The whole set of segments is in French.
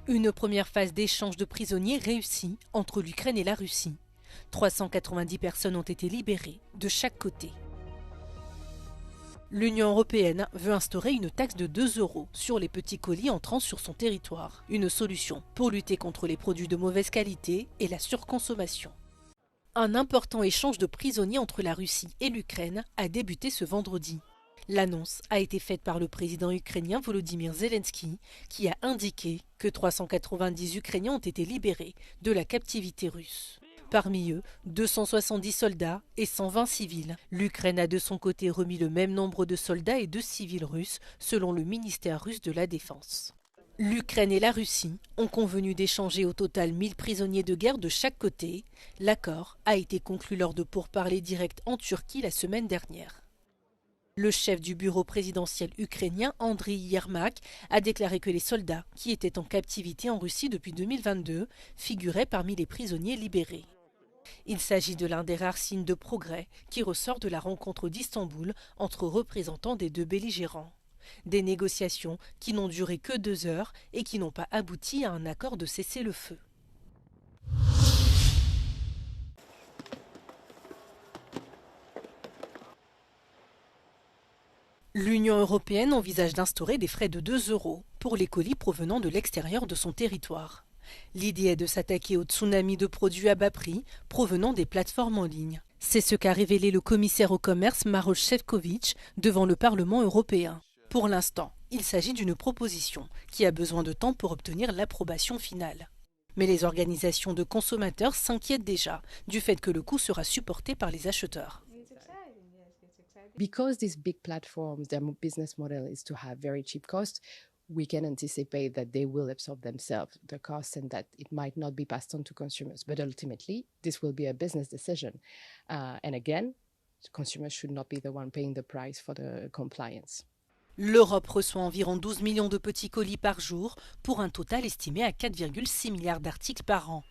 Une première phase d'échange de prisonniers réussie entre l'Ukraine et la Russie. 390 personnes ont été libérées de chaque côté. L'Union européenne veut instaurer une taxe de 2 € sur les petits colis entrant sur son territoire. Une solution pour lutter contre les produits de mauvaise qualité et la surconsommation. Un important échange de prisonniers entre la Russie et l'Ukraine a débuté ce vendredi. L'annonce a été faite par le président ukrainien Volodymyr Zelensky, qui a indiqué que 390 Ukrainiens ont été libérés de la captivité russe. Parmi eux, 270 soldats et 120 civils. L'Ukraine a de son côté remis le même nombre de soldats et de civils russes, selon le ministère russe de la Défense. L'Ukraine et la Russie ont convenu d'échanger au total 1000 prisonniers de guerre de chaque côté. L'accord a été conclu lors de pourparlers directs en Turquie la semaine dernière. Le chef du bureau présidentiel ukrainien, Andriy Yermak, a déclaré que les soldats qui étaient en captivité en Russie depuis 2022 figuraient parmi les prisonniers libérés. Il s'agit de l'un des rares signes de progrès qui ressort de la rencontre d'Istanbul entre représentants des deux belligérants. Des négociations qui n'ont duré que 2 heures et qui n'ont pas abouti à un accord de cessez-le-feu. L'Union européenne envisage d'instaurer des frais de 2 € pour les colis provenant de l'extérieur de son territoire. L'idée est de s'attaquer au tsunami de produits à bas prix provenant des plateformes en ligne. C'est ce qu'a révélé le commissaire au commerce Maroš Šefčovič devant le Parlement européen. Pour l'instant, il s'agit d'une proposition qui a besoin de temps pour obtenir l'approbation finale. Mais les organisations de consommateurs s'inquiètent déjà du fait que le coût sera supporté par les acheteurs. Because these big platforms, their business model is to have very cheap costs, we can anticipate that they will absorb themselves the costs and that it might not be passed on to consumers. But ultimately, this will be a business decision. And again, consumers should not be the one paying the price for the compliance. L'Europe reçoit environ 12 millions de petits colis par jour pour un total estimé à 4,6 milliards d'articles par an.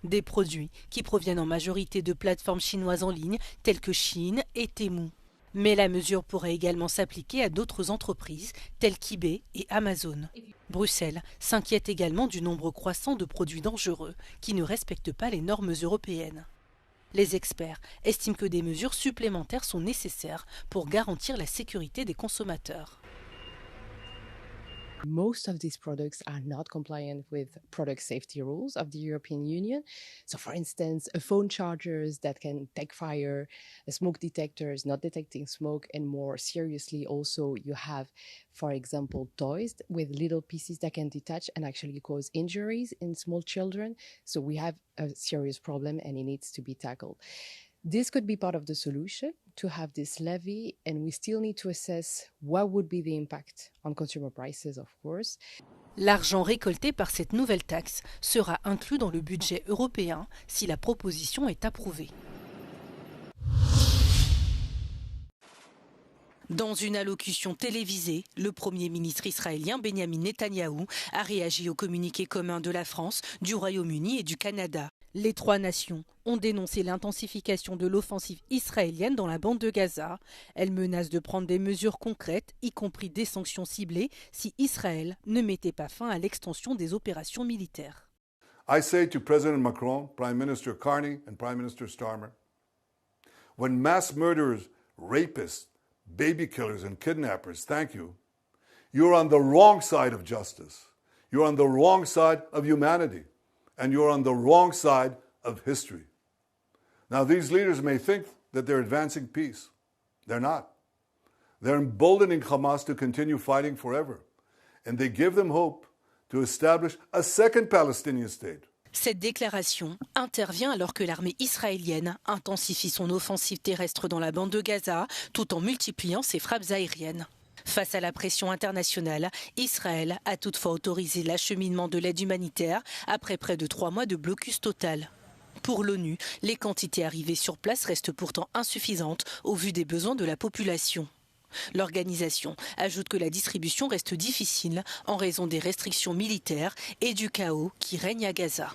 Des produits qui proviennent en majorité de plateformes chinoises en ligne telles que Shein et Temu. Mais la mesure pourrait également s'appliquer à d'autres entreprises telles qu'eBay et Amazon. Bruxelles s'inquiète également du nombre croissant de produits dangereux qui ne respectent pas les normes européennes. Les experts estiment que des mesures supplémentaires sont nécessaires pour garantir la sécurité des consommateurs. Most of these products are not compliant with product safety rules of the European Union. So, for instance, phone chargers that can take fire, smoke detectors not detecting smoke, and more seriously also you have, for example, toys with little pieces that can detach and actually cause injuries in small children. So we have a serious problem and it needs to be tackled. This could be part of the solution to have this levy, and we still need to assess what would be the impact on consumer prices, of course. L'argent récolté par cette nouvelle taxe sera inclus dans le budget européen si la proposition est approuvée. Dans une allocution télévisée, le Premier ministre israélien Benjamin Netanyahou a réagi au communiqué commun de la France, du Royaume-Uni et du Canada. Les 3 nations ont dénoncé l'intensification de l'offensive israélienne dans la bande de Gaza. Elles menacent de prendre des mesures concrètes, y compris des sanctions ciblées, si Israël ne mettait pas fin à l'extension des opérations militaires. I say to President Macron, Prime Minister Carney and Prime Minister Starmer, when mass murderers, rapists, baby killers and kidnappers thank you, you're on the wrong side of justice. You're on the wrong side of humanity. And you're on the wrong side of history. Now, these leaders may think that they're advancing peace. They're not. They're emboldening Hamas to continue fighting forever. And they give them hope to establish a second Palestinian state. Cette déclaration intervient alors que l'armée israélienne intensifie son offensive terrestre dans la bande de Gaza, tout en multipliant ses frappes aériennes. Face à la pression internationale, Israël a toutefois autorisé l'acheminement de l'aide humanitaire après près de 3 mois de blocus total. Pour l'ONU, les quantités arrivées sur place restent pourtant insuffisantes au vu des besoins de la population. L'organisation ajoute que la distribution reste difficile en raison des restrictions militaires et du chaos qui règne à Gaza.